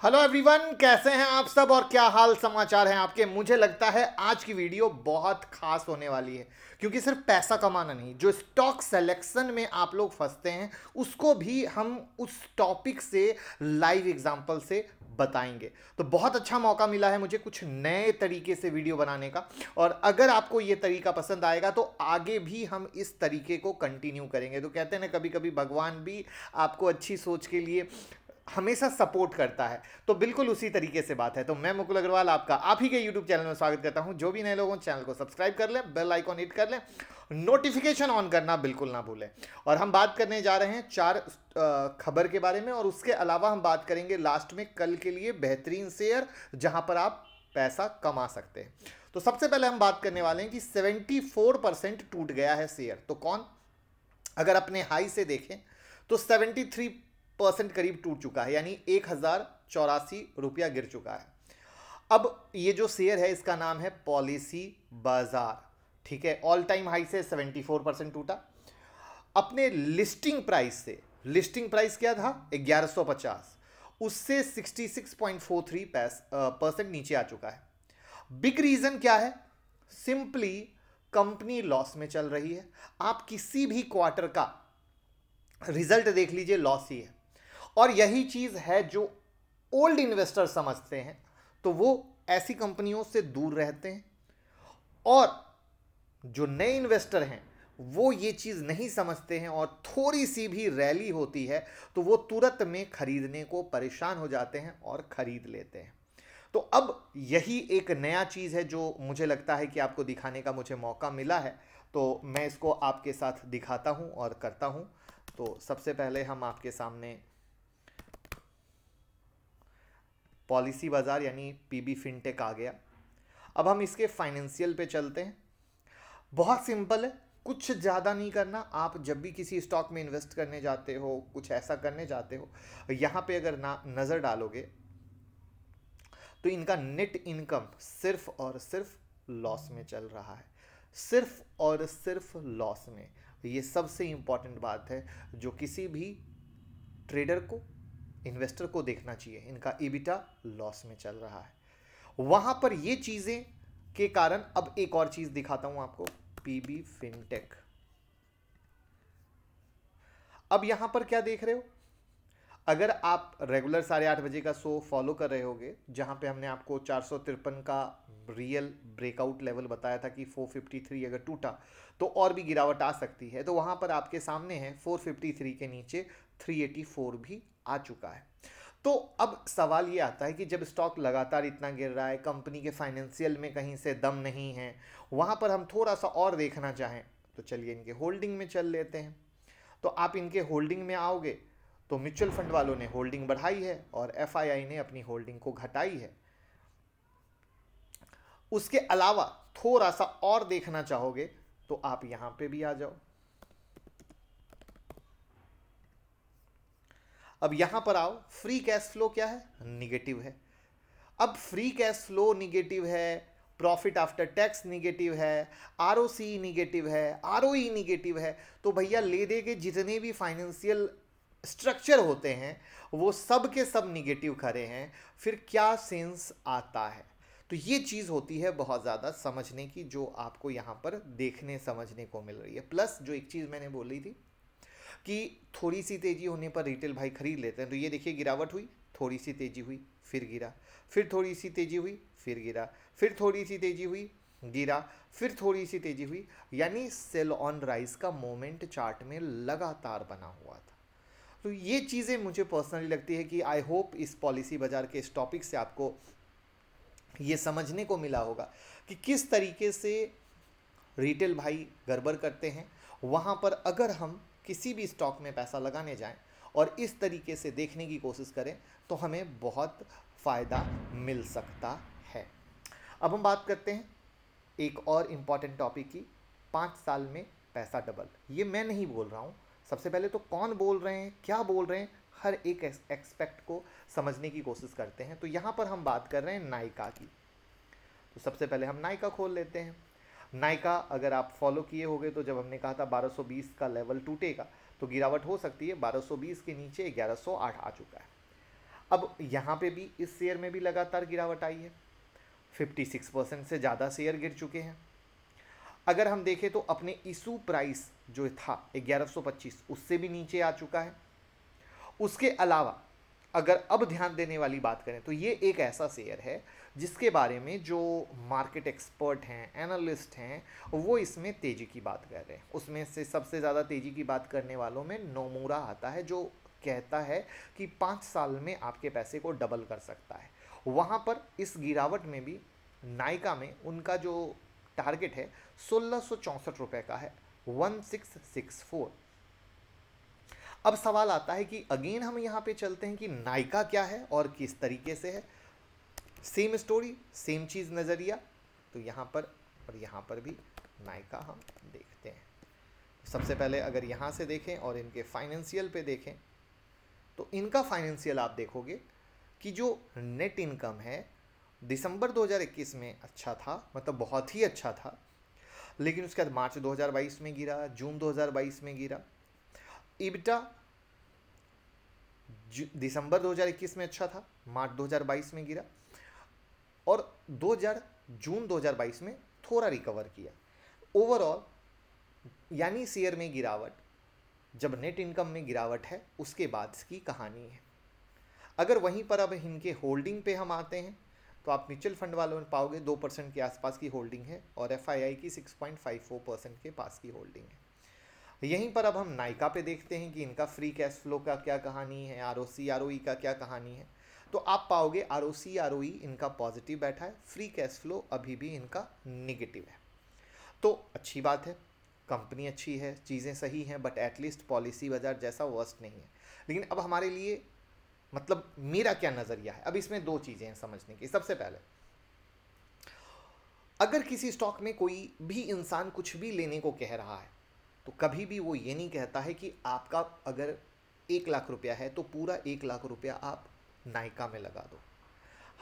Hello everyone, कैसे हैं आप सब और क्या हाल समाचार हैं आपके। मुझे लगता है आज की वीडियो बहुत खास होने वाली है, क्योंकि सिर्फ पैसा कमाना नहीं, जो स्टॉक सिलेक्शन में आप लोग फंसते हैं उसको भी हम उस टॉपिक से लाइव एग्जांपल से बताएंगे। तो बहुत अच्छा मौका मिला है मुझे कुछ नए तरीके से वीडियो बनाने का, और अगर आपको ये तरीका पसंद आएगा तो आगे भी हम इस तरीके को कंटिन्यू करेंगे। तो कहते हैं ना, कभी कभी भगवान भी आपको अच्छी सोच के लिए हमेशा सपोर्ट करता है, तो बिल्कुल उसी तरीके से बात है। तो मैं मुकुल अग्रवाल आपका आप ही के यूट्यूब चैनल में स्वागत करता हूं। जो भी नए लोगों चैनल को सब्सक्राइब कर लें, बेल आइकॉन हिट कर लें, नोटिफिकेशन ऑन करना बिल्कुल ना भूलें। और हम बात करने जा रहे हैं चार खबर के बारे में, और उसके अलावा हम बात करेंगे लास्ट में कल के लिए बेहतरीन शेयर जहां पर आप पैसा कमा सकते हैं। तो सबसे पहले हम बात करने वाले हैं कि 74% टूट गया है शेयर। तो कौन? अगर अपने हाई से देखें तो 73% करीब टूट चुका है, यानी 1084 रुपया गिर चुका है। अब ये जो शेयर है इसका नाम है पॉलिसी बाजार। ठीक है, ऑल टाइम हाई से 74% टूटा। अपने लिस्टिंग प्राइस से, लिस्टिंग प्राइस क्या था 1150, उससे 66.43% नीचे आ चुका है। बिग रीजन क्या है? सिंपली कंपनी लॉस में चल रही है। आप किसी भी क्वार्टर का रिजल्ट देख लीजिए, लॉस ही है। और यही चीज है जो ओल्ड इन्वेस्टर समझते हैं, तो वो ऐसी कंपनियों से दूर रहते हैं। और जो नए इन्वेस्टर हैं वो ये चीज नहीं समझते हैं, और थोड़ी सी भी रैली होती है तो वो तुरंत में खरीदने को परेशान हो जाते हैं और खरीद लेते हैं। तो अब यही एक नया चीज है जो मुझे लगता है कि आपको दिखाने का मुझे मौका मिला है, तो मैं इसको आपके साथ दिखाता हूं और करता हूं। तो सबसे पहले हम आपके सामने पॉलिसी बाजार यानी पीबी फिनटेक आ गया। अब हम इसके फाइनेंशियल पे चलते हैं। बहुत सिंपल है, कुछ ज़्यादा नहीं करना। आप जब भी किसी स्टॉक में इन्वेस्ट करने जाते हो, कुछ ऐसा करने जाते हो, यहाँ पे अगर ना नज़र डालोगे तो इनका नेट इनकम सिर्फ और सिर्फ लॉस में चल रहा है, सिर्फ और सिर्फ लॉस में। ये सबसे इंपॉर्टेंट बात है जो किसी भी ट्रेडर को, इन्वेस्टर को देखना चाहिए। इनका ईबिटा लॉस में चल रहा है। वहां पर ये चीजें के कारण अब एक और चीज दिखाता हूं आपको, पीबी फिनटेक। अब यहां पर क्या देख रहे हो? अगर आप रेगुलर 8:30 बजे का शो फॉलो कर रहे होगे, जहां पे हमने आपको 453 का रियल ब्रेकआउट लेवल बताया था कि 453 अगर टूटा तो और भी गिरावट आ सकती है, तो वहां पर आपके सामने है 453 के नीचे 384 भी आ चुका है। तो अब सवाल ये आता है कि जब स्टॉक लगातार इतना गिर रहा है, कंपनी के फाइनेंशियल में कहीं से दम नहीं है, वहां पर हम थोड़ा सा और देखना चाहें तो चलिए इनके होल्डिंग में चल लेते हैं। तो आप इनके होल्डिंग में आओगे तो म्यूचुअल फंड वालों ने होल्डिंग बढ़ाई है और एफआईआई ने अपनी होल्डिंग को घटाई है। उसके अलावा थोड़ा सा और देखना चाहोगे तो आप यहां पे भी आ जाओ। अब यहां पर आओ, फ्री कैश फ्लो क्या है? निगेटिव है। अब फ्री कैश फ्लो निगेटिव है, प्रॉफिट आफ्टर टैक्स निगेटिव है, आरओसी निगेटिव है, आरओई निगेटिव है, तो भैया ले दे के जितने भी फाइनेंशियल स्ट्रक्चर होते हैं वो सब के सब निगेटिव खड़े हैं। फिर क्या सेंस आता है? तो ये चीज़ होती है बहुत ज़्यादा समझने की, जो आपको यहाँ पर देखने समझने को मिल रही है। प्लस जो एक चीज़ मैंने बोली थी कि थोड़ी सी तेजी होने पर रिटेल भाई खरीद लेते हैं, तो ये देखिए गिरावट हुई, थोड़ी सी तेजी हुई, फिर गिरा, फिर थोड़ी सी तेजी हुई, फिर गिरा, फिर थोड़ी सी तेजी हुई, गिरा, फिर थोड़ी सी तेजी हुई, यानी सेल ऑन राइज का मोमेंट चार्ट में लगातार बना हुआ था। तो ये चीज़ें मुझे पर्सनली लगती है कि आई होप इस पॉलिसी बाजार के इस टॉपिक से आपको ये समझने को मिला होगा कि किस तरीके से रिटेल भाई गड़बड़ करते हैं। वहाँ पर अगर हम किसी भी स्टॉक में पैसा लगाने जाएं और इस तरीके से देखने की कोशिश करें तो हमें बहुत फ़ायदा मिल सकता है। अब हम बात करते हैं एक और इम्पॉर्टेंट टॉपिक की, 5 साल में पैसा डबल। ये मैं नहीं बोल रहा हूँ। सबसे पहले तो कौन बोल रहे हैं, क्या बोल रहे हैं, हर एक एक्सपेक्ट को समझने की कोशिश करते हैं। तो यहाँ पर हम बात कर रहे हैं नायका की। तो सबसे पहले हम नायका खोल लेते हैं। नायका अगर आप फॉलो किए होंगे तो जब हमने कहा था 1220 का लेवल टूटेगा तो गिरावट हो सकती है, 1220 के नीचे 1108 आ चुका है। अब यहाँ पे भी इस शेयर में भी लगातार गिरावट आई है, 56% से ज़्यादा शेयर गिर चुके हैं। अगर हम देखें तो अपने इशू प्राइस जो था 1125 उससे भी नीचे आ चुका है। उसके अलावा अगर अब ध्यान देने वाली बात करें तो ये एक ऐसा शेयर है जिसके बारे में जो मार्केट एक्सपर्ट हैं, एनालिस्ट हैं, वो इसमें तेज़ी की बात कर रहे हैं। उसमें से सबसे ज़्यादा तेज़ी की बात करने वालों में नोमुरा आता है, जो कहता है कि 5 साल में आपके पैसे को डबल कर सकता है। वहाँ पर इस गिरावट में भी नायका में उनका जो टारगेट है 1664 रुपये का है, 1664। अब सवाल आता है कि अगेन हम यहाँ पे चलते हैं कि नायका क्या है और किस तरीके से है। सेम स्टोरी, सेम चीज़, नज़रिया। तो यहाँ पर और यहाँ पर भी नायका हम देखते हैं। सबसे पहले अगर यहाँ से देखें और इनके फाइनेंशियल पे देखें तो इनका फाइनेंशियल आप देखोगे कि जो नेट इनकम है दिसंबर 2021 में अच्छा था, मतलब बहुत ही अच्छा था, लेकिन उसके बाद मार्च 2022 में गिरा, जून 2022 में गिरा। इबिटा दिसंबर 2021 में अच्छा था, मार्च 2022 में गिरा, और जून 2022 में थोड़ा रिकवर किया। ओवरऑल यानी शेयर में गिरावट, जब नेट इनकम में गिरावट है उसके बाद की कहानी है। अगर वहीं पर अब इनके होल्डिंग पे हम आते हैं तो आप म्यूचुअल फंड वालों में पाओगे 2% के आसपास की होल्डिंग है और एफआईआई की 6.54% के पास की होल्डिंग है। यहीं पर अब हम नायका पे देखते हैं कि इनका फ्री कैश फ्लो का क्या कहानी है, आरओसी आरओई का क्या कहानी है। तो आप पाओगे आरओसी आरओई इनका पॉजिटिव बैठा है, फ्री कैश फ्लो अभी भी इनका निगेटिव है। तो अच्छी बात है, कंपनी अच्छी है, चीज़ें सही हैं, बट एटलीस्ट पॉलिसी बाजार जैसा वर्स्ट नहीं है। लेकिन अब हमारे लिए मतलब मेरा क्या नज़रिया है, अब इसमें दो चीज़ें हैं समझने की। सबसे पहले, अगर किसी स्टॉक में कोई भी इंसान कुछ भी लेने को कह रहा है तो कभी भी वो ये नहीं कहता है कि आपका अगर 1 लाख रुपया है तो पूरा 1 लाख रुपया आप नायका में लगा दो।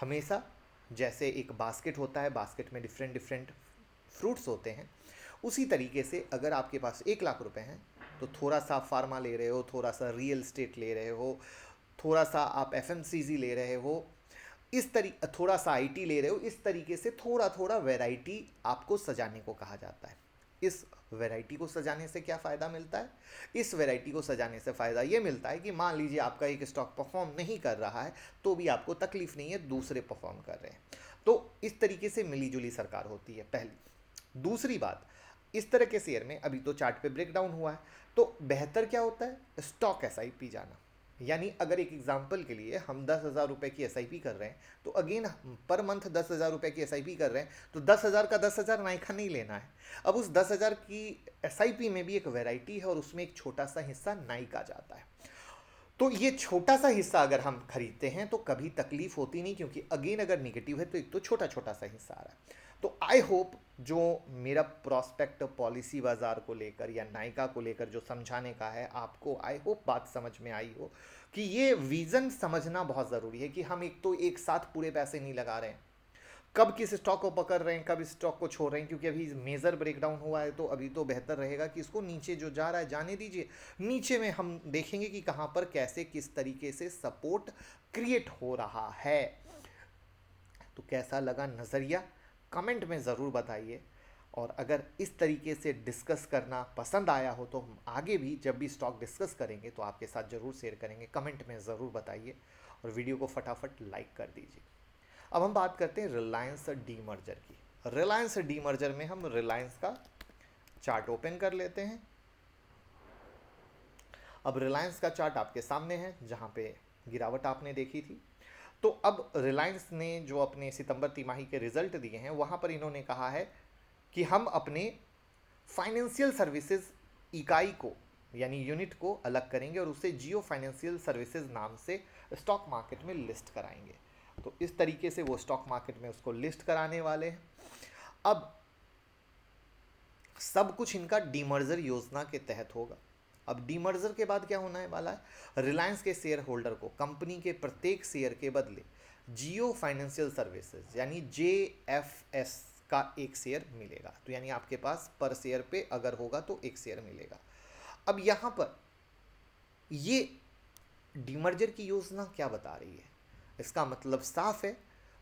हमेशा जैसे एक बास्केट होता है, बास्केट में डिफरेंट डिफरेंट फ्रूट्स होते हैं, उसी तरीके से अगर आपके पास 1 लाख रुपए हैं तो थोड़ा सा फार्मा ले रहे हो, थोड़ा सा रियल एस्टेट ले रहे हो, थोड़ा सा आप एफएमसीजी ले रहे हो, इस तरीके थोड़ा सा आईटी ले रहे हो, इस तरीके से थोड़ा थोड़ा वैरायटी आपको सजाने को कहा जाता है। इस वैरायटी को सजाने से क्या फ़ायदा मिलता है? इस वैरायटी को सजाने से फ़ायदा ये मिलता है कि मान लीजिए आपका एक स्टॉक परफॉर्म नहीं कर रहा है तो भी आपको तकलीफ नहीं है, दूसरे परफॉर्म कर रहे हैं। तो इस तरीके से मिलीजुली सरकार होती है, पहली। दूसरी बात, इस तरह के शेयर में अभी तो चार्ट पे ब्रेकडाउन हुआ है, तो बेहतर क्या होता है? स्टॉक एसआईपी जाना। यानी अगर एक एग्जाम्पल के लिए हम 10,000 रुपये की एसआईपी कर रहे हैं तो अगेन पर मंथ 10,000 रुपये की एसआईपी कर रहे हैं तो 10,000 का 10,000 नायका नहीं लेना है। अब उस 10,000 की एसआईपी में भी एक वैरायटी है और उसमें एक छोटा सा हिस्सा नायका जाता है। तो ये छोटा सा हिस्सा अगर हम खरीदते हैं तो कभी तकलीफ होती नहीं, क्योंकि अगेन अगर निगेटिव है तो एक तो छोटा छोटा सा हिस्सा आ रहा है। तो आई होप जो मेरा प्रोस्पेक्ट पॉलिसी बाजार को लेकर या नायका को लेकर जो समझाने का है आपको, आई होप बात समझ में आई हो कि ये विज़न समझना बहुत ज़रूरी है कि हम एक तो एक साथ पूरे पैसे नहीं लगा रहे हैं, कब किस स्टॉक को पकड़ रहे हैं, कब इस स्टॉक को छोड़ रहे हैं। क्योंकि अभी मेजर ब्रेकडाउन हुआ है तो अभी तो बेहतर रहेगा कि इसको नीचे जो जा रहा है जाने दीजिए, नीचे में हम देखेंगे कि कहाँ पर कैसे किस तरीके से सपोर्ट क्रिएट हो रहा है। तो कैसा लगा नज़रिया, कमेंट में ज़रूर बताइए। और अगर इस तरीके से डिस्कस करना पसंद आया हो तो हम आगे भी जब भी स्टॉक डिस्कस करेंगे तो आपके साथ ज़रूर शेयर करेंगे। कमेंट में ज़रूर बताइए और वीडियो को फटाफट लाइक कर दीजिए। अब हम बात करते हैं रिलायंस डीमर्जर की। रिलायंस डीमर्जर में हम रिलायंस का चार्ट ओपन कर लेते हैं। अब रिलायंस का चार्ट आपके सामने है जहां पे गिरावट आपने देखी थी। तो अब रिलायंस ने जो अपने सितंबर तिमाही के रिजल्ट दिए हैं वहां पर इन्होंने कहा है कि हम अपने फाइनेंशियल सर्विसेज इकाई को यानी यूनिट को अलग करेंगे और उसे जियो फाइनेंशियल सर्विसेज नाम से स्टॉक मार्केट में लिस्ट कराएंगे। तो इस तरीके से वो स्टॉक मार्केट में उसको लिस्ट कराने वाले हैं। अब सब कुछ इनका डीमर्जर योजना के तहत होगा। अब डीमर्जर के बाद क्या होने वाला है? रिलायंस के शेयर होल्डर को कंपनी के प्रत्येक शेयर के बदले जियो फाइनेंशियल सर्विसेज यानी JFS का एक शेयर मिलेगा। तो यानी आपके पास पर शेयर पे अगर होगा तो एक शेयर मिलेगा। अब यहाँ पर ये डीमर्जर की योजना क्या बता रही है? इसका मतलब साफ है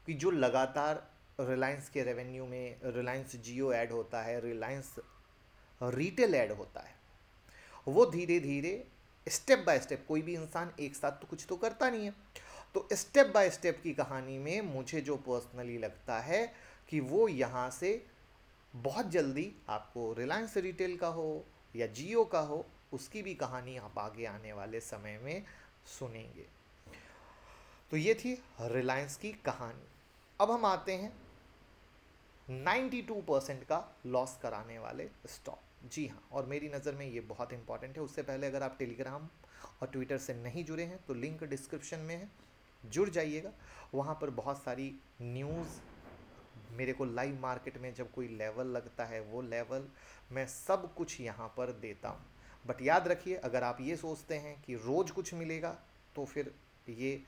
कि जो लगातार रिलायंस के रेवेन्यू में रिलायंस जियो ऐड होता है, रिलायंस रिटेल ऐड होता है, वो धीरे धीरे स्टेप बाय स्टेप, कोई भी इंसान एक साथ तो कुछ तो करता नहीं है, तो स्टेप बाय स्टेप की कहानी में मुझे जो पर्सनली लगता है कि वो यहाँ से बहुत जल्दी आपको रिलायंस रिटेल का हो या जियो का हो, उसकी भी कहानी आप आगे आने वाले समय में सुनेंगे। तो ये थी रिलायंस की कहानी। अब हम आते हैं 92% का लॉस कराने वाले स्टॉक। जी हाँ, और मेरी नज़र में ये बहुत इंपॉर्टेंट है। उससे पहले अगर आप टेलीग्राम और ट्विटर से नहीं जुड़े हैं तो लिंक डिस्क्रिप्शन में है, जुड़ जाइएगा। वहाँ पर बहुत सारी न्यूज़, मेरे को लाइव मार्केट में जब कोई लेवल लगता है वो लेवल, मैं सब कुछ यहाँ पर देता हूँ। बट याद रखिए, अगर आप ये सोचते हैं कि रोज़ कुछ मिलेगा तो फिर ये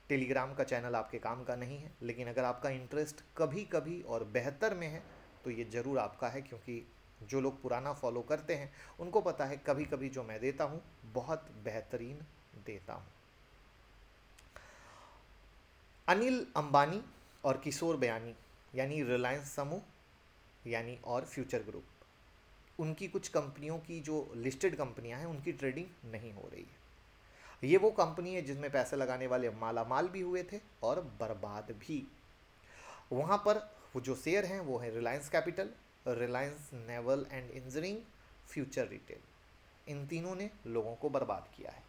टेलीग्राम का चैनल आपके काम का नहीं है। लेकिन अगर आपका इंटरेस्ट कभी कभी और बेहतर में है तो ये ज़रूर आपका है, क्योंकि जो लोग पुराना फॉलो करते हैं उनको पता है कभी कभी जो मैं देता हूँ बहुत बेहतरीन देता हूँ। अनिल अंबानी और किशोर बयानी यानी रिलायंस समूह यानी और फ्यूचर ग्रुप, उनकी कुछ कंपनियों की जो लिस्टेड कंपनियां हैं उनकी ट्रेडिंग नहीं हो रही है। ये वो कंपनी है जिसमें पैसे लगाने वाले माला माल भी हुए थे और बर्बाद भी। वहाँ पर वो जो शेयर हैं वो है Reliance Capital, Reliance Naval and Engineering, Future Retail. इन तीनों ने लोगों को बर्बाद किया है।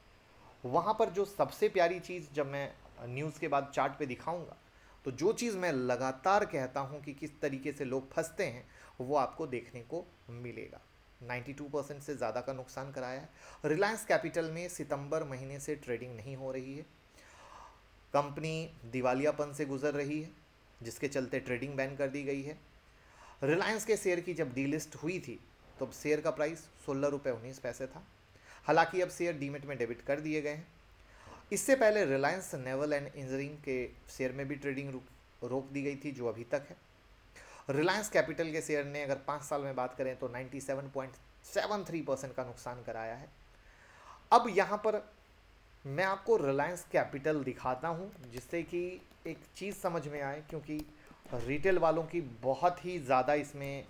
वहाँ पर जो सबसे प्यारी चीज़, जब मैं न्यूज़ के बाद चार्ट पे दिखाऊंगा, तो जो चीज़ मैं लगातार कहता हूँ कि किस तरीके से लोग फंसते हैं वो आपको देखने को मिलेगा। 92% से ज़्यादा का नुकसान कराया है। रिलायंस कैपिटल में सितंबर महीने से ट्रेडिंग नहीं हो रही है। कंपनी दिवालियापन से गुजर रही है, जिसके चलते ट्रेडिंग बैन कर दी गई है। रिलायंस के शेयर की जब डीलिस्ट हुई थी तो अब शेयर का प्राइस 16 रुपये 19 पैसे था। हालांकि अब शेयर डीमेट में डेबिट कर दिए गए हैं। इससे पहले रिलायंस नेवल एंड इंजीनियरिंग के शेयर में भी ट्रेडिंग रोक दी गई थी, जो अभी तक है। रिलायंस कैपिटल के शेयर ने अगर 5 साल में बात करें तो 97.73% का नुकसान कराया है। अब यहाँ पर मैं आपको रिलायंस कैपिटल दिखाता हूँ जिससे कि एक चीज़ समझ में आए, क्योंकि रिटेल वालों की बहुत ही ज़्यादा इसमें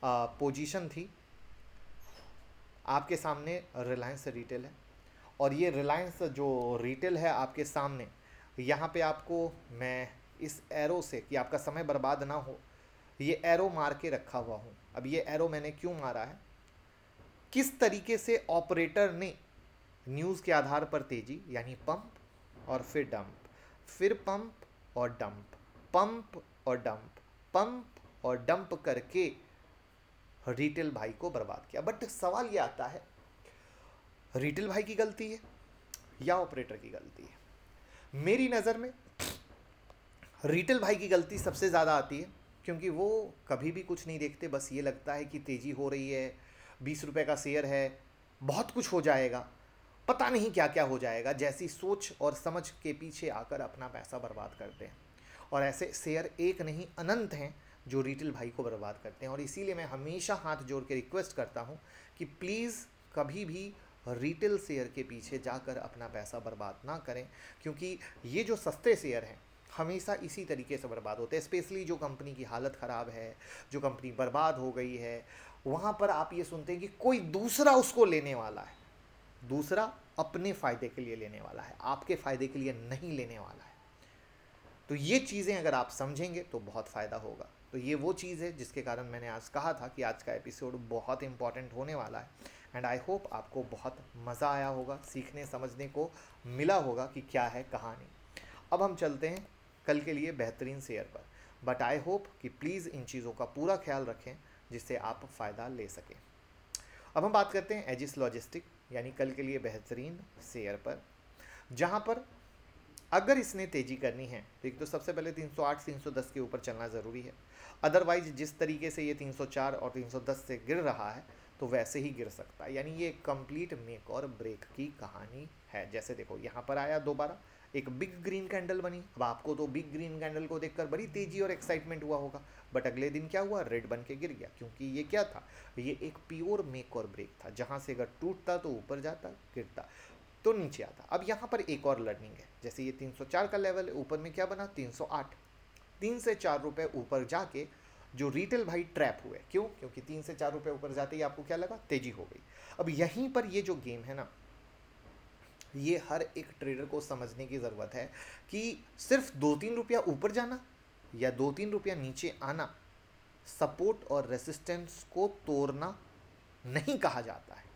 पोजीशन थी। आपके सामने रिलायंस रिटेल है और ये रिलायंस जो रिटेल है आपके सामने, यहाँ पे आपको मैं इस एरो से, कि आपका समय बर्बाद ना हो, ये एरो मार के रखा हुआ हूँ। अब ये एरो मैंने क्यों मारा है, किस तरीके से ऑपरेटर ने न्यूज़ के आधार पर तेजी यानी पंप और फिर डंप, फिर पंप और डंप, पंप और डंप, पंप और डंप करके रिटेल भाई को बर्बाद किया। बट सवाल ये आता है, रिटेल भाई की गलती है या ऑपरेटर की गलती है? मेरी नज़र में रिटेल भाई की गलती सबसे ज़्यादा आती है, क्योंकि वो कभी भी कुछ नहीं देखते। बस ये लगता है कि तेज़ी हो रही है, 20 रुपये का शेयर है, बहुत कुछ हो जाएगा, पता नहीं क्या क्या हो जाएगा, जैसी सोच और समझ के पीछे आकर अपना पैसा बर्बाद करते हैं। और ऐसे शेयर एक नहीं अनंत हैं जो रिटेल भाई को बर्बाद करते हैं। और इसीलिए मैं हमेशा हाथ जोड़ के रिक्वेस्ट करता हूँ कि प्लीज़ कभी भी रिटेल शेयर के पीछे जाकर अपना पैसा बर्बाद ना करें, क्योंकि ये जो सस्ते शेयर हैं हमेशा इसी तरीके से बर्बाद होते हैं। स्पेशली जो कंपनी की हालत ख़राब है, जो कंपनी बर्बाद हो गई है, वहाँ पर आप ये सुनते हैं कि कोई दूसरा उसको लेने वाला है। दूसरा अपने फ़ायदे के लिए लेने वाला है, आपके फ़ायदे के लिए नहीं लेने वाला है। तो ये चीज़ें अगर आप समझेंगे तो बहुत फ़ायदा होगा। तो ये वो चीज़ है जिसके कारण मैंने आज कहा था कि आज का एपिसोड बहुत इंपॉर्टेंट होने वाला है। एंड आई होप आपको बहुत मज़ा आया होगा, सीखने समझने को मिला होगा कि क्या है कहानी। अब हम चलते हैं कल के लिए बेहतरीन शेयर पर। बट आई होप कि प्लीज़ इन चीज़ों का पूरा ख्याल रखें जिससे आप फ़ायदा ले सकें। अब हम बात करते हैं एजिस लॉजिस्टिक यानी कल के लिए बेहतरीन शेयर पर, जहाँ पर अगर इसने तेज़ी करनी है तो एक तो सबसे पहले 308 310 के ऊपर चलना ज़रूरी है। अदरवाइज जिस तरीके से ये 304 और 310 से गिर रहा है तो वैसे ही गिर सकता है। यानी ये कंप्लीट मेक और ब्रेक की कहानी है। जैसे देखो यहाँ पर आया, दोबारा एक बिग ग्रीन कैंडल बनी। अब आपको तो बिग ग्रीन कैंडल को देखकर बड़ी तेज़ी और एक्साइटमेंट हुआ होगा, बट अगले दिन क्या हुआ, रेड बन के गिर गया। क्योंकि ये क्या था, ये एक प्योर मेक और ब्रेक था, जहाँ से अगर टूटता तो ऊपर जाता, गिरता। तो नीचे आता। अब यहाँ पर एक और लर्निंग है, जैसे ये 304 का लेवल है, ऊपर में क्या बना 308, 3 से 4 रुपए ऊपर जाके जो रिटेल भाई ट्रैप हुए। क्यों? क्योंकि 3 से 4 रुपए ऊपर जाते ही आपको क्या लगा, तेजी हो गई। अब यहीं पर ये जो गेम है ना, ये हर एक ट्रेडर को समझने की ज़रूरत है कि सिर्फ 2-3 रुपया ऊपर जाना या 2-3 रुपया नीचे आना सपोर्ट और रेसिस्टेंस को तोड़ना नहीं कहा जाता है।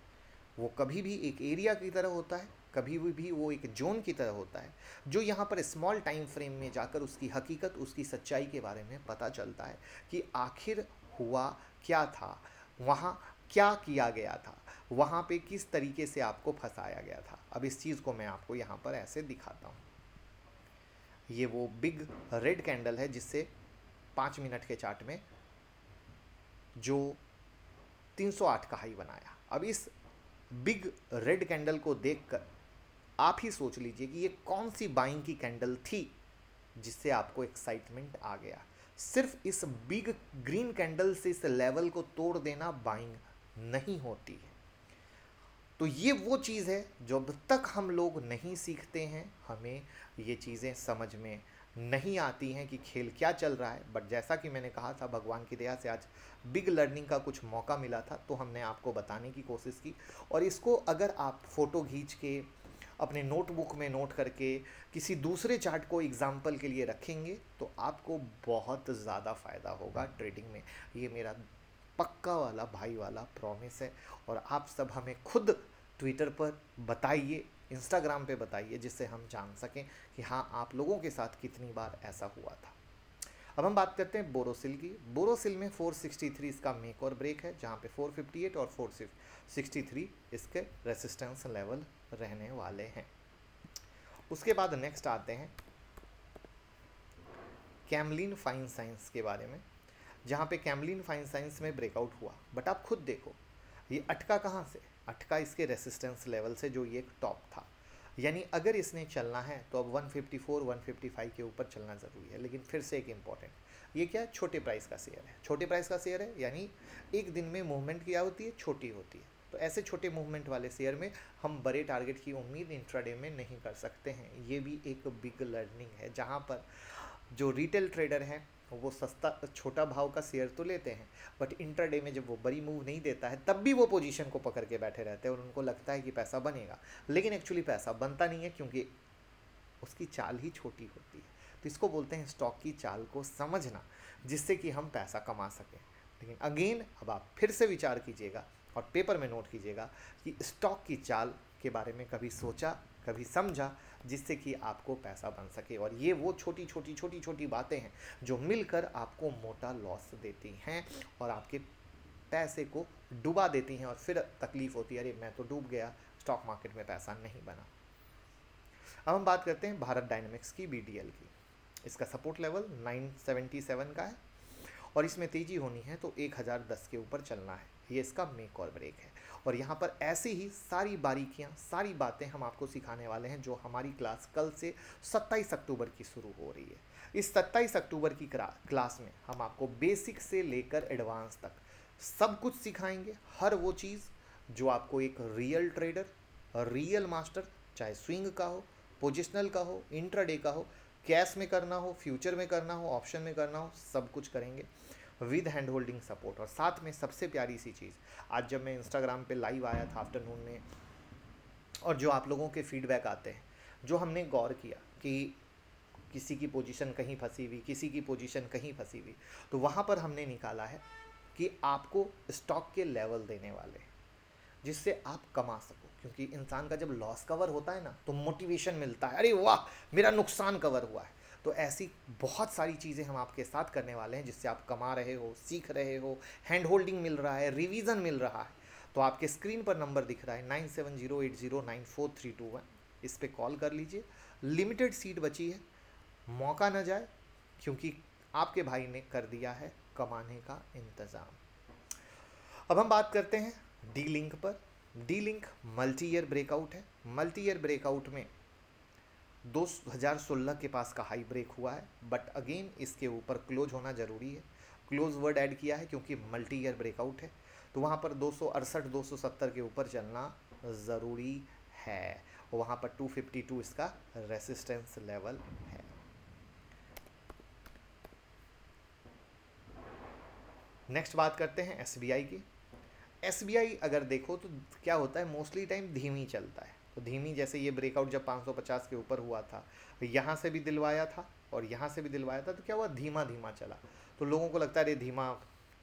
वो कभी भी एक एरिया की तरह होता है, कभी भी वो एक जोन की तरह होता है, जो यहाँ पर स्मॉल टाइम फ्रेम में जाकर उसकी हकीकत, उसकी सच्चाई के बारे में पता चलता है कि आखिर हुआ क्या था, वहाँ क्या किया गया था, वहाँ पे किस तरीके से आपको फंसाया गया था। अब इस चीज़ को मैं आपको यहाँ पर ऐसे दिखाता हूँ। ये वो बिग रेड कैंडल है जिससे 5 मिनट के चार्ट में जो 308 का हाई बनाया। अब इस बिग रेड कैंडल को देखकर आप ही सोच लीजिए कि ये कौन सी बाइंग की कैंडल थी जिससे आपको एक्साइटमेंट आ गया। सिर्फ इस बिग ग्रीन कैंडल से इस लेवल को तोड़ देना बाइंग नहीं होती है। तो ये वो चीज़ है जो अब तक हम लोग नहीं सीखते हैं, हमें ये चीज़ें समझ में नहीं आती हैं कि खेल क्या चल रहा है। बट जैसा कि मैंने कहा था, भगवान की दया से आज बिग लर्निंग का कुछ मौका मिला था, तो हमने आपको बताने की कोशिश की। और इसको अगर आप फ़ोटो खींच के अपने नोटबुक में नोट करके किसी दूसरे चार्ट को एग्जाम्पल के लिए रखेंगे तो आपको बहुत ज़्यादा फ़ायदा होगा ट्रेडिंग में। ये मेरा पक्का वाला भाई वाला प्रॉमिस है। और आप सब हमें खुद ट्विटर पर बताइए, इंस्टाग्राम पे बताइए, जिससे हम जान सकें कि हाँ आप लोगों के साथ कितनी बार ऐसा हुआ था। अब हम बात करते हैं बोरोसिल की। बोरोसिल में 463 इसका मेक और ब्रेक है, जहाँ पे 458 और 463 इसके रेसिस्टेंस लेवल रहने वाले हैं। उसके बाद नेक्स्ट आते हैं कैमलिन फाइन साइंस के बारे में, जहाँ पे कैमलिन फाइन साइंस में ब्रेकआउट हुआ। बट आप खुद देखो ये अटका कहाँ से, अटका इसके रेसिस्टेंस लेवल से जो ये एक टॉप था। यानी अगर इसने चलना है तो अब 154 155 के ऊपर चलना ज़रूरी है। लेकिन फिर से एक इम्पॉर्टेंट, ये क्या है, छोटे प्राइस का शेयर है। छोटे प्राइस का शेयर है यानी एक दिन में मूवमेंट क्या होती है, छोटी होती है। तो ऐसे छोटे मूवमेंट वाले शेयर में हम बड़े टारगेट की उम्मीद इंट्राडे में नहीं कर सकते हैं। ये भी एक बिग लर्निंग है, जहाँ पर जो रिटेल ट्रेडर हैं वो सस्ता छोटा भाव का शेयर तो लेते हैं, बट इंट्राडे में जब वो बड़ी मूव नहीं देता है तब भी वो पोजीशन को पकड़ के बैठे रहते हैं और उनको लगता है कि पैसा बनेगा, लेकिन एक्चुअली पैसा बनता नहीं है क्योंकि उसकी चाल ही छोटी होती है। तो इसको बोलते हैं स्टॉक की चाल को समझना, जिससे कि हम पैसा कमा सकें। लेकिन अगेन अब आप फिर से विचार कीजिएगा और पेपर में नोट कीजिएगा कि स्टॉक की चाल के बारे में कभी सोचा, कभी समझा, जिससे कि आपको पैसा बन सके। और ये वो छोटी छोटी बातें हैं जो मिलकर आपको मोटा लॉस देती हैं और आपके पैसे को डुबा देती हैं और फिर तकलीफ होती है, अरे मैं तो डूब गया, स्टॉक मार्केट में पैसा नहीं बना। अब हम बात करते हैं भारत डायनेमिक्स की, BDL की। इसका सपोर्ट लेवल 977 का है और इसमें तेज़ी होनी है तो 1010 के ऊपर चलना है। ये इसका मेक और ब्रेक है। और यहाँ पर ऐसी ही सारी बारीकियाँ, सारी बातें हम आपको सिखाने वाले हैं जो हमारी क्लास कल से 27 अक्टूबर की शुरू हो रही है। इस 27 अक्टूबर की क्लास में हम आपको बेसिक से लेकर एडवांस तक सब कुछ सिखाएंगे। हर वो चीज़ जो आपको एक रियल ट्रेडर, रियल मास्टर, चाहे स्विंग का हो, पोजिशनल का हो, इंट्राडे का हो, कैश में करना हो, फ्यूचर में करना हो, ऑप्शन में करना हो, सब कुछ करेंगे विद हैंड होल्डिंग सपोर्ट। और साथ में सबसे प्यारी सी चीज़, आज जब मैं इंस्टाग्राम पे लाइव आया था आफ्टरनून में, और जो आप लोगों के फीडबैक आते हैं, जो हमने गौर किया कि किसी की पोजीशन कहीं फंसी हुई, किसी की पोजीशन कहीं फंसी हुई, तो वहाँ पर हमने निकाला है कि आपको स्टॉक के लेवल देने वाले हैं जिससे आप कमा सको। क्योंकि इंसान का जब लॉस कवर होता है ना तो मोटिवेशन मिलता है, अरे वाह मेरा नुकसान कवर हुआ है। तो ऐसी बहुत सारी चीज़ें हम आपके साथ करने वाले हैं जिससे आप कमा रहे हो, सीख रहे हो, हैंड होल्डिंग मिल रहा है, रिवीजन मिल रहा है। तो आपके स्क्रीन पर नंबर दिख रहा है 9708094321, इस पर कॉल कर लीजिए। लिमिटेड सीट बची है, मौका न जाए, क्योंकि आपके भाई ने कर दिया है कमाने का इंतज़ाम। अब हम बात करते हैं डी लिंक पर। D link multi year breakout है। मल्टी ईयर ब्रेकआउट में 2016 के पास का हाई ब्रेक हुआ है, बट अगेन इसके ऊपर क्लोज होना ज़रूरी है। क्लोज वर्ड ऐड किया है क्योंकि मल्टी ईयर ब्रेकआउट है, तो वहाँ पर 268 270 के ऊपर चलना ज़रूरी है, वहाँ पर 252 इसका रेसिस्टेंस लेवल है। नेक्स्ट बात करते हैं एसबीआई की। एसबीआई अगर देखो तो क्या होता है, मोस्टली टाइम धीमी चलता है। तो धीमी, जैसे ये ब्रेकआउट जब 550 के ऊपर हुआ था, यहाँ से भी दिलवाया था और यहाँ से भी दिलवाया था, तो क्या हुआ, धीमा धीमा चला। तो लोगों को लगता है अरे धीमा,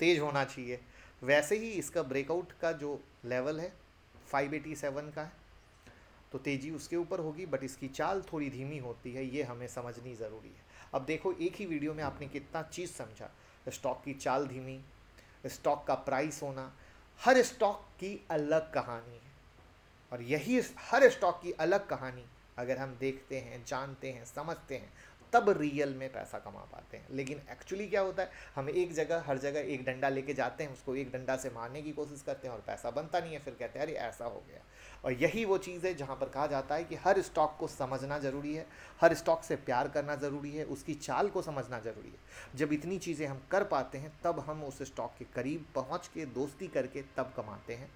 तेज होना चाहिए। वैसे ही इसका ब्रेकआउट का जो लेवल है 587 का है, तो तेज़ी उसके ऊपर होगी, बट इसकी चाल थोड़ी धीमी होती है, ये हमें समझनी ज़रूरी है। अब देखो, एक ही वीडियो में आपने कितना चीज़ समझा। स्टॉक की चाल धीमी, स्टॉक का प्राइस होना, हर स्टॉक की अलग कहानी है, और यही हर स्टॉक की अलग कहानी अगर हम देखते हैं, जानते हैं, समझते हैं, तब रियल में पैसा कमा पाते हैं। लेकिन एक्चुअली क्या होता है, हम एक जगह हर जगह एक डंडा लेके जाते हैं, उसको एक डंडा से मारने की कोशिश करते हैं और पैसा बनता नहीं है, फिर कहते हैं अरे ऐसा हो गया। और यही वो चीज़ है जहाँ पर कहा जाता है कि हर स्टॉक को समझना ज़रूरी है, हर स्टॉक से प्यार करना ज़रूरी है, उसकी चाल को समझना ज़रूरी है। जब इतनी चीज़ें हम कर पाते हैं, तब हम उस स्टॉक के करीब पहुँच के दोस्ती करके तब कमाते हैं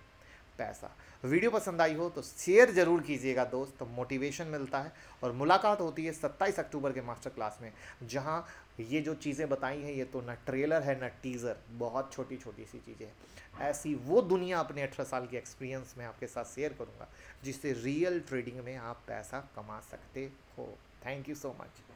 पैसा। वीडियो पसंद आई हो तो शेयर जरूर कीजिएगा दोस्त, तो मोटिवेशन मिलता है। और मुलाकात होती है 27 अक्टूबर के मास्टर क्लास में, जहां ये जो चीज़ें बताई हैं, ये तो न ट्रेलर है न टीज़र, बहुत छोटी छोटी सी चीज़ें हैं। ऐसी वो दुनिया अपने 18 साल के एक्सपीरियंस में आपके साथ शेयर करूंगा, जिससे रियल ट्रेडिंग में आप पैसा कमा सकते हो। Thank you so much.